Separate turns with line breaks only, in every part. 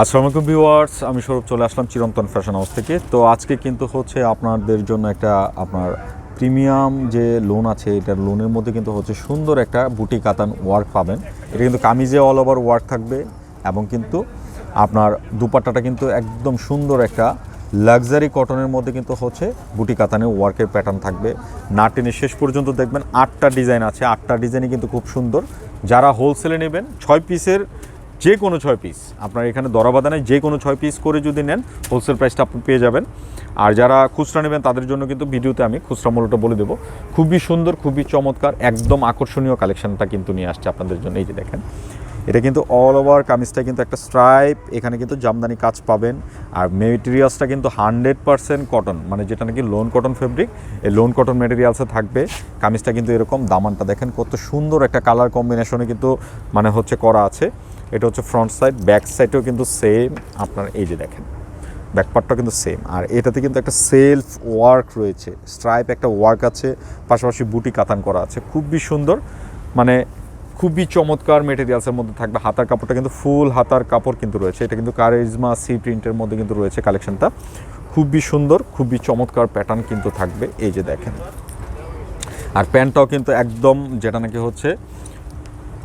আসসালামু আলাইকুম ভিউয়ার্স, আমি সৌরভ চলে আসলাম চিরন্তন ফ্যাশন হাউস থেকে। তো আজকে কিন্তু হচ্ছে আপনাদের জন্য একটা আপনার প্রিমিয়াম যে লোন আছে, এটার লোনের মধ্যে কিন্তু হচ্ছে সুন্দর একটা বুটি কাতান ওয়ার্ক পাবেন। এটা কিন্তু কামিজে অল ওভার ওয়ার্ক থাকবে এবং কিন্তু আপনার দুপাট্টাটা কিন্তু একদম সুন্দর একটা লাক্সারি কটনের মধ্যে কিন্তু হচ্ছে বুটি কাতানের ওয়ার্কের প্যাটার্ন থাকবে। না টেনে শেষ পর্যন্ত দেখবেন 8টা ডিজাইন আছে, 8টা ডিজাইনই কিন্তু খুব সুন্দর। যারা হোলসেলে নেবেন 6 পিসের যে কোনো 6 পিস আপনার এখানে দরাবাধা নেই, যে কোনো 6 পিস করে যদি নেন হোলসেল প্রাইসটা আপনি পেয়ে যাবেন। আর যারা খুচরা নেবেন তাদের জন্য কিন্তু ভিডিওতে আমি খুচরা মূল্যটা বলে দেবো। খুবই সুন্দর, খুবই চমৎকার, একদম আকর্ষণীয় কালেকশনটা কিন্তু নিয়ে আসছে আপনাদের জন্য। এই যে দেখেন, এটা কিন্তু অল ওভার কামিজটা কিন্তু একটা স্ট্রাইপ, এখানে কিন্তু জামদানি কাজ পাবেন। আর মেটেরিয়ালসটা কিন্তু 100% কটন, মানে যেটা নাকি লোন কটন ফেব্রিক, এই লোন কটন মেটেরিয়ালসে থাকবে। কামিজটা কিন্তু এরকম, দামানটা দেখেন কত সুন্দর একটা কালার কম্বিনেশনে কিন্তু মানে হচ্ছে করা আছে। এটা হচ্ছে ফ্রন্ট সাইড, ব্যাক সাইডেও কিন্তু সেম আপনার। এই যে দেখেন, ব্যাক পার্টটা কিন্তু সেম। আর এটাতে কিন্তু একটা সেলফ ওয়ার্ক রয়েছে, স্ট্রাইপ একটা ওয়ার্ক আছে, পাশাপাশি বুটি কাতান করা আছে, খুবই সুন্দর, মানে খুবই চমৎকার মেটেরিয়ালসের মধ্যে থাকবে। হাতার কাপড়টা কিন্তু ফুল হাতার কাপড় কিন্তু রয়েছে। এটা কিন্তু কারিজমা সি প্রিন্টের মধ্যে কিন্তু রয়েছে কালেকশনটা। খুবই সুন্দর, খুবই চমৎকার প্যাটার্ন কিন্তু থাকবে। এই যে দেখেন, আর প্যান্টটাও কিন্তু একদম যেটা নাকি হচ্ছে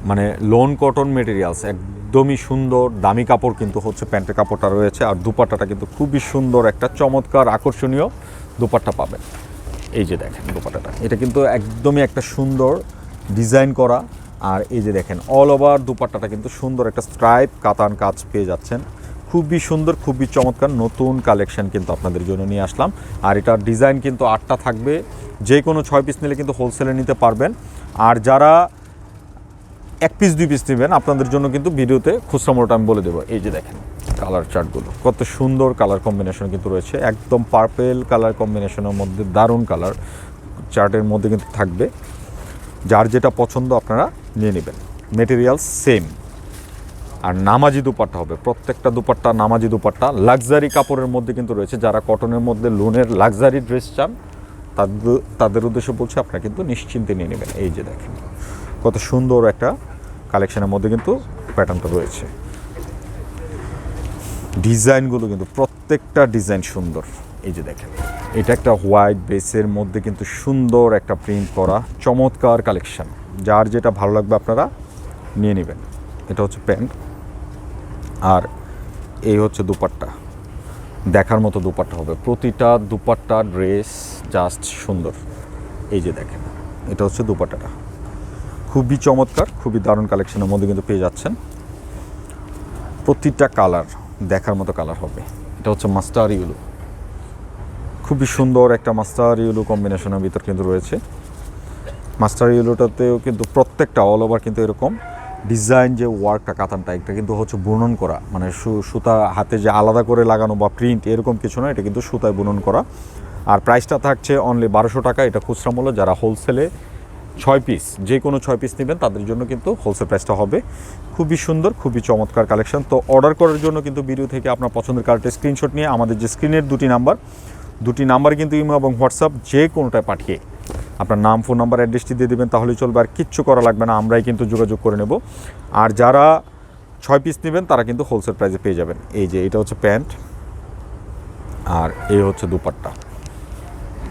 মানে লোন কটন মেটেরিয়ালস, একদমই সুন্দর দামি কাপড় কিন্তু হচ্ছে প্যান্টের কাপড়টা রয়েছে। আর দুপাট্টাটা কিন্তু খুবই সুন্দর একটা চমৎকার আকর্ষণীয় দুপাট্টা পাবেন। এই যে দেখেন দুপাট্টাটা, এটা কিন্তু একদমই একটা সুন্দর ডিজাইন করা। আর এই যে দেখেন অল ওভার দুপাট্টাটা কিন্তু সুন্দর একটা স্ট্রাইপ কাতান কাজ পেয়ে যাচ্ছেন। খুবই সুন্দর, খুবই চমৎকার নতুন কালেকশন কিন্তু আপনাদের জন্য নিয়ে আসলাম। আর এটার ডিজাইন কিন্তু 8টা থাকবে, যে কোনো 6 পিস নিলে কিন্তু হোলসেলে নিতে পারবেন। আর যারা 1 পিস 2 পিস নেবেন আপনাদের জন্য কিন্তু ভিডিওতে খুচরা মূল্যটা আমি বলে দেবো। এই যে দেখেন কালার চার্টগুলো, কত সুন্দর কালার কম্বিনেশন কিন্তু রয়েছে, একদম পার্পেল কালার কম্বিনেশনের মধ্যে দারুণ কালার চার্টের মধ্যে কিন্তু থাকবে। যার যেটা পছন্দ আপনারা নিয়ে নেবেন। Material same. আর নামাজি দুপাট্টা হবে, প্রত্যেকটা দুপাট্টা নামাজি দুপাট্টা, লাক্সারি কাপড়ের মধ্যে কিন্তু রয়েছে। যারা কটনের মধ্যে লোনের লাক্সারি ড্রেস চান তাদের উদ্দেশ্যে বলছে আপনারা কিন্তু নিশ্চিন্তে নিয়ে নেবেন। এই যে দেখেন কত সুন্দর একটা কালেকশনের মধ্যে কিন্তু প্যাটার্নটা রয়েছে। ডিজাইনগুলো কিন্তু প্রত্যেকটা ডিজাইন সুন্দর। এই যে দেখেন, এটা একটা হোয়াইট বেসের মধ্যে কিন্তু সুন্দর একটা প্রিন্ট করা চমৎকার কালেকশন। যার যেটা ভালো লাগবে আপনারা নিয়ে নেবেন। এটা হচ্ছে প্যান্ট, আর এই হচ্ছে দুপাট্টা। দেখার মতো দুপাট্টা হবে, প্রতিটা দুপাট্টা ড্রেস জাস্ট সুন্দর। এই যে দেখেন, এটা হচ্ছে দুপাট্টাটা, খুবই চমৎকার, খুবই দারুণ কালেকশনের মধ্যে কিন্তু পেয়ে যাচ্ছেন। প্রতিটা কালার দেখার মতো কালার হবে। এটা হচ্ছে মাস্টার ইয়েলো, খুবই সুন্দর একটা মাস্টার ইয়েলো কম্বিনেশনের ভিতর কিন্তু রয়েছে। মাস্টার ইয়েলোটাতেও কিন্তু প্রত্যেকটা অল ওভার কিন্তু এরকম ডিজাইন, যে ওয়ার্কটা কাতানটা এটা কিন্তু হচ্ছে বুনন করা, মানে সুতা হাতে যে আলাদা করে লাগানো বা প্রিন্ট এরকম কিছু না, এটা কিন্তু সুতায় বুনন করা। আর প্রাইসটা থাকছে অনলি 1200 টাকা, এটা খুচরা মূল্য। যারা হোলসেলে 6 পিস, যে কোনো 6 পিস নেবেন তাদের জন্য কিন্তু হোলসেল প্রাইসটা হবে। খুবই সুন্দর, খুবই চমৎকার কালেকশন। তো অর্ডার করার জন্য কিন্তু ভিডিও থেকে আপনার পছন্দের কালারটা স্ক্রিনশট নিয়ে আমাদের যে স্ক্রিনের দুটি নাম্বার কিন্তু ইমো এবং হোয়াটসঅ্যাপ যে কোনোটায় পাঠিয়ে আপনার নাম, ফোন নাম্বার, অ্যাড্রেসটি দিয়ে দেবেন, তাহলেই চলবে। আর কিচ্ছু করা লাগবে না, আমরাই কিন্তু যোগাযোগ করে নেব। আর যারা 6 পিস নেবেন তারা কিন্তু হোলসেল প্রাইসে পেয়ে যাবেন। এই যে এটা হচ্ছে প্যান্ট, আর এই হচ্ছে দুপাট্টা।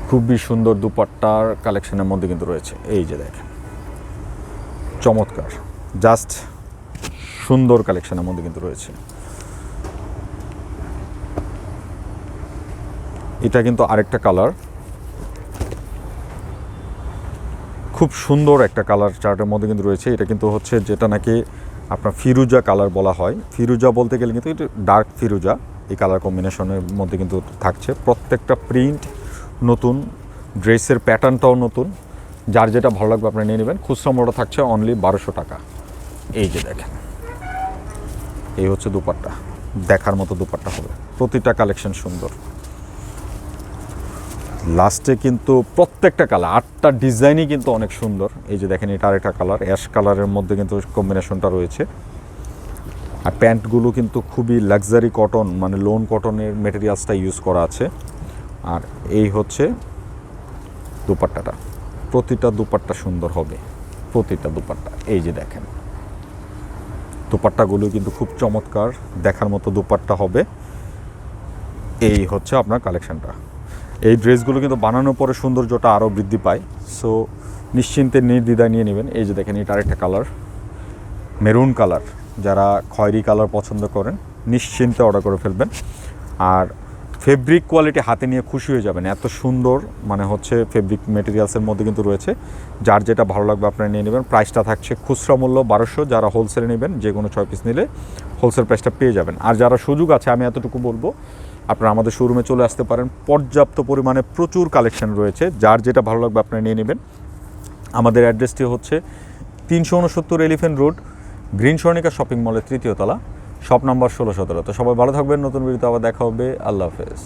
খুবই সুন্দর দুপাট্টার কালেকশনের মধ্যে কিন্তু রয়েছে। এই যে দেখেন চমৎকার, জাস্ট সুন্দর কালেকশনের মধ্যে কিন্তু রয়েছে। এটা কিন্তু আরেকটা কালার, খুব সুন্দর একটা কালার চার্টের মধ্যে কিন্তু রয়েছে। এটা কিন্তু হচ্ছে যেটা নাকি আপনার ফিরুজা কালার বলা হয়। ফিরুজা বলতে গেলে কিন্তু এটা ডার্ক ফিরুজা, এই কালার কম্বিনেশনের মধ্যে কিন্তু থাকছে। প্রত্যেকটা প্রিন্ট নতুন, ড্রেসের প্যাটার্নটাও নতুন। যার যেটা ভালো লাগবে আপনারা নিয়ে নেবেন। খুচরা মূল্য থাকছে অনলি 1200 টাকা। এই যে দেখেন, এই হচ্ছে দুপাট্টা, দেখার মতো দুপাট্টা হবে, প্রতিটা কালেকশন সুন্দর। লাস্টে কিন্তু প্রত্যেকটা কালার, 8টা ডিজাইনই কিন্তু অনেক সুন্দর। এই যে দেখেন, এটা আরেকটা কালার, অ্যাশ কালারের মধ্যে কিন্তু কম্বিনেশনটা রয়েছে। আর প্যান্টগুলো কিন্তু খুবই লাক্সারি কটন, মানে লোন কটনের মেটেরিয়ালসটা ইউজ করা আছে। আর এই হচ্ছে দুপাট্টাটা, প্রতিটা দুপাট্টা সুন্দর হবে, প্রতিটা দুপাট্টা। এই যে দেখেন দোপাট্টাগুলো কিন্তু খুব চমৎকার, দেখার মতো দোপাট্টা হবে। এই হচ্ছে আপনার কালেকশানটা। এই ড্রেসগুলো কিন্তু বানানোর পরে সৌন্দর্যটা আরও বৃদ্ধি পায়। সো নিশ্চিন্তে নির্দ্বিধায় নিয়ে নেবেন। এই যে দেখেন, এটা আরেকটা কালার, মেরুন কালার। যারা খয়েরি কালার পছন্দ করেন নিশ্চিন্তে অর্ডার করে ফেলবেন। আর ফেব্রিক কোয়ালিটি হাতে নিয়ে খুশি হয়ে যাবেন, এত সুন্দর মানে হচ্ছে ফেব্রিক মেটেরিয়ালসের মধ্যে কিন্তু রয়েছে। যার যেটা ভালো লাগবে আপনারা নিয়ে নেবেন। প্রাইসটা থাকছে খুচরা মূল্য 1200, যারা হোলসেলে নেবেন যে কোনো 6 পিস নিলে হোলসেল প্রাইসটা পেয়ে যাবেন। আর যারা সুযোগ আছে, আমি এতটুকু বলবো, আপনারা আমাদের শোরুমে চলে আসতে পারেন। পর্যাপ্ত পরিমাণে প্রচুর কালেকশন রয়েছে, যার যেটা ভালো লাগবে আপনারা নিয়ে নেবেন। আমাদের অ্যাড্রেসটি হচ্ছে 369 elephant road, green Swarnika shopping মলের 3য় তলা, শপ নাম্বার 16-17। তো সবাই ভালো থাকবেন, নতুন ভিডিওতে আবার দেখা হবে। আল্লাহ হাফেজ।